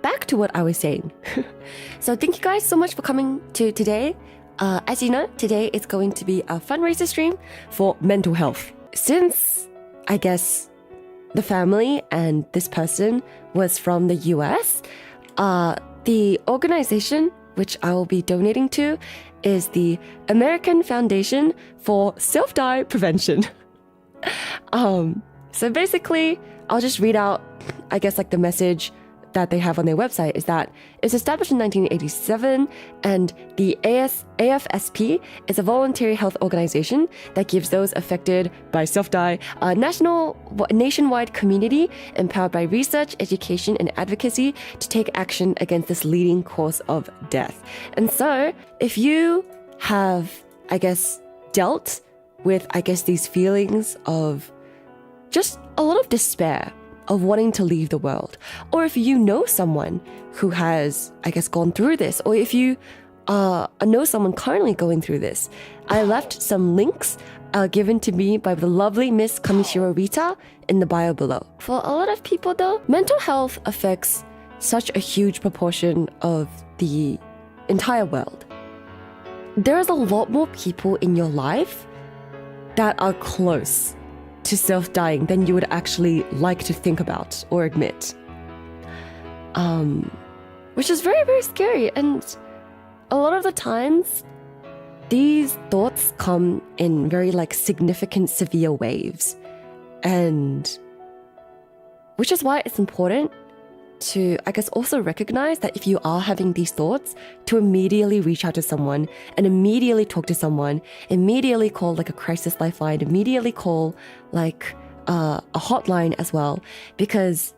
back to what I was saying. So thank you guys so much for coming to today. As you know, today is going to be a fundraiser stream for mental health. Since, I guess, the family and this person was from the US, the organization which I will be donating to is the American Foundation for Self-Die Prevention. So basically, I'll just read out, I guess, like the message that they have on their website is that it's established in 1987, and the AFSP is a voluntary health organization that gives those affected by self-die a nationwide community empowered by research, education, and advocacy to take action against this leading cause of death. And so, if you have, I guess, dealt with, I guess, these feelings of just a lot of despair, of wanting to leave the world, or if you know someone who has, I guess, gone through this, or if you know someone currently going through this, I left some links given to me by the lovely Miss Kamishiro Rita in the bio below. For a lot of people though, mental health affects such a huge proportion of the entire world. There's a lot more people in your life that are close to self-dying than you would actually like to think about or admit. Which is very, very scary. And a lot of the times, these thoughts come in very like significant, severe waves. And which is why it's important to, I guess, also recognize that if you are having these thoughts, to immediately reach out to someone and immediately talk to someone, immediately call like a crisis lifeline, immediately call like a hotline as well, because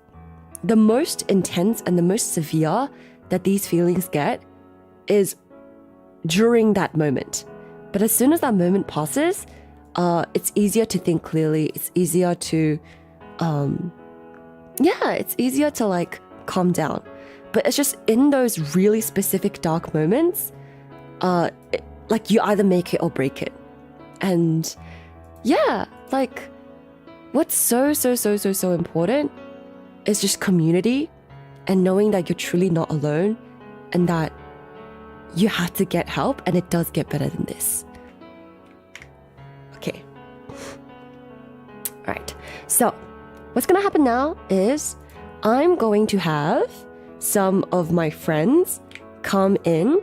the most intense and the most severe that these feelings get is during that moment. But as soon as that moment passes, it's easier to think clearly. It's easier to, it's easier to like calm down. But it's just in those really specific dark moments, like you either make it or break it. And yeah, like what's so important is just community and knowing that you're truly not alone and that you have to get help, and it does get better than this. Okay. All right. So what's going to happen now is I'm going to have some of my friends come in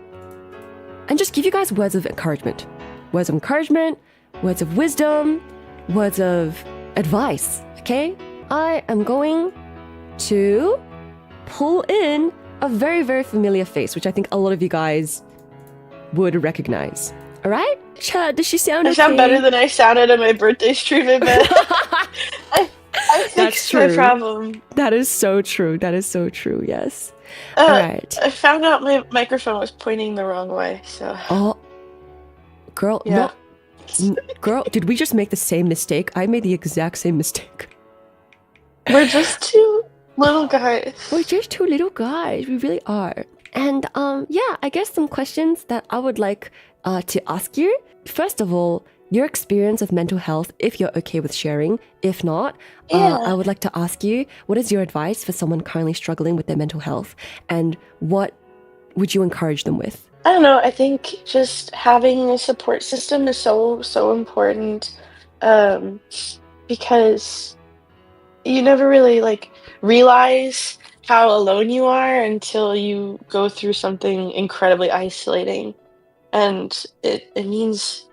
and just give you guys words of encouragement. Words of encouragement, words of wisdom, words of advice, okay? I am going to pull in a very, very familiar face, which I think a lot of you guys would recognize. All right? Chad, does she sound okay? I sound better than I sounded at my birthday stream in bed. I fixed my problem. That is so true. That is so true, yes. All right. I found out my microphone was pointing the wrong way, so... Oh. Girl, yeah. No. Girl, did we just make the same mistake? I made the exact same mistake. We're just two little guys. We're just two little guys. We really are. And I guess some questions that I would like to ask you. First of all, your experience of mental health, if you're okay with sharing. If not, I would like to ask you, what is your advice for someone currently struggling with their mental health? And what would you encourage them with? I don't know. I think just having a support system is so important, because you never really like realize how alone you are until you go through something incredibly isolating, and it means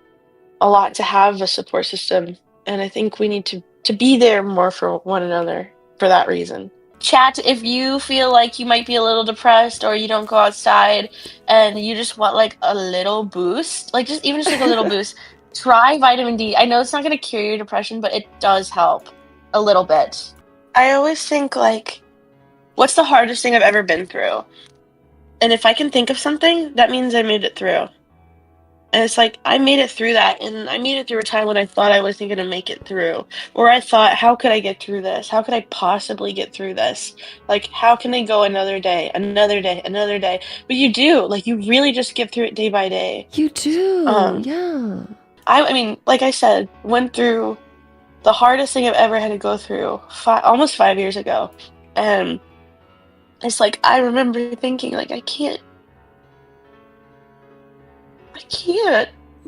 a lot to have a support system. And I think we need to be there more for one another for that reason. Chat if you feel like you might be a little depressed or you don't go outside and you just want like a little boost, like just like a little boost, try vitamin D. I know it's not going to cure your depression, but it does help a little bit. I always think like, what's the hardest thing I've ever been through? And if I can think of something, that means I made it through. And it's like, I made it through that, and I made it through a time when I thought I wasn't going to make it through. Or I thought, how could I get through this? How could I possibly get through this? Like, how can I go another day, another day, another day? But you do. Like, you really just get through it day by day. You do, yeah. I mean, like I said, went through the hardest thing I've ever had to go through almost 5 years ago. And it's like I remember thinking like I can't.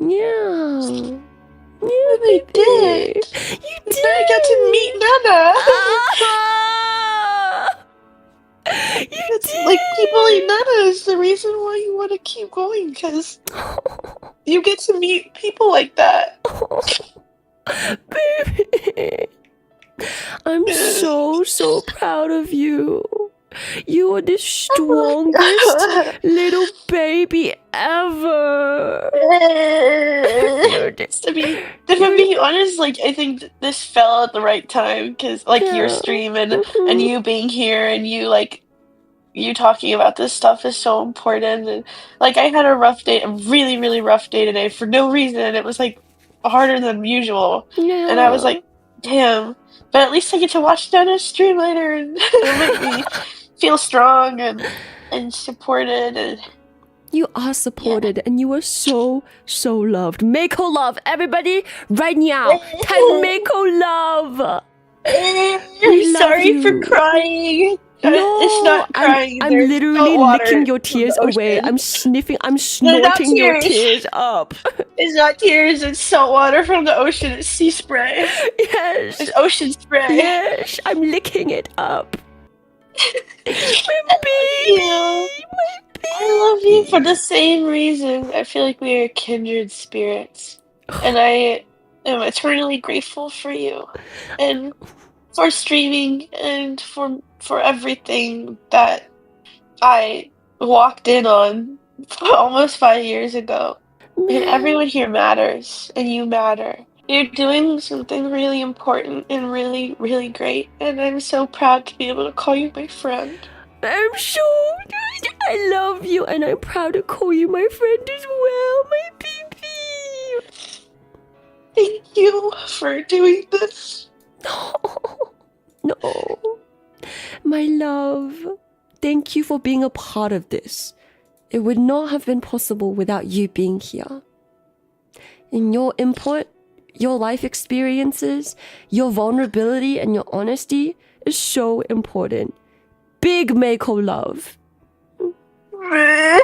Yeah. Yeah, And I did. You And did. then I got to meet Nana. Ah! You It's did. like people like Nana is the reason why you want to keep going, because you get to meet people like that. Baby. I'm so proud of you. You are the strongest little baby ever. To be honest, like I think this fell at the right time because like your stream and you being here and you talking about this stuff is so important. And like I had a rough day, a really rough day today for no reason. It was like harder than usual, and I was like, damn. But at least I get to watch Nana's stream later, and it'll make me feel strong and supported. And you are supported and you are so loved. Mako love, everybody, right now. Type Mako love. I'm sorry for crying. No, it's not crying. I'm There's literally salt water licking your from tears the away. ocean. I'm snorting your tears up. It's not tears, it's salt water from the ocean. It's sea spray. Yes. It's ocean spray. Yes, I'm licking it up. My baby. My baby. I love you for the same reason. I feel like we are kindred spirits. And I am eternally grateful for you. And for streaming and for everything that I walked in on almost 5 years ago. And everyone here matters, and you matter. You're doing something really important and really great, and I'm so proud to be able to call you my friend. I'm so... I love you, and I'm proud to call you my friend as well, my baby. Thank you for doing this. No. My love, thank you for being a part of this. It would not have been possible without you being here. And your input, your life experiences, your vulnerability and your honesty is so important. Big Mako love. Okay,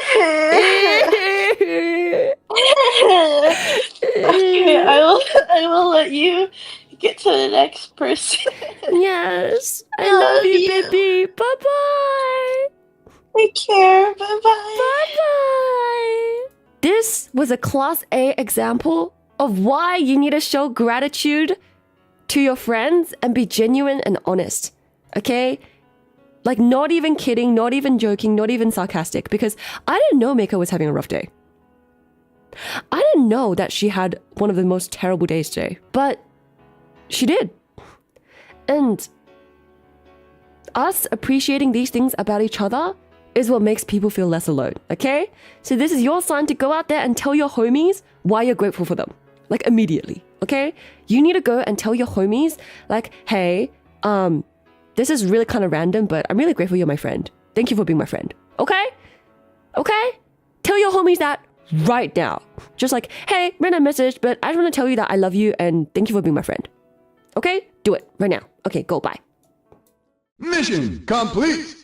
I will let you get to the next person. Yes, I love you, baby. Bye-bye. Take care. Bye-bye. Bye-bye. This was a Class A example of why you need to show gratitude to your friends and be genuine and honest. Okay? Like, not even kidding, not even joking, not even sarcastic, because I didn't know Mako was having a rough day. I didn't know that she had one of the most terrible days today, but she did. And us appreciating these things about each other is what makes people feel less alone, okay? So this is your sign to go out there and tell your homies why you're grateful for them. Like, immediately, okay? You need to go and tell your homies, like, hey, this is really kind of random, but I'm really grateful you're my friend. Thank you for being my friend, okay? Okay? Tell your homies that right now. Just like, hey, random message, but I just want to tell you that I love you and thank you for being my friend. Okay? Do it right now. Okay, go, bye. Mission complete!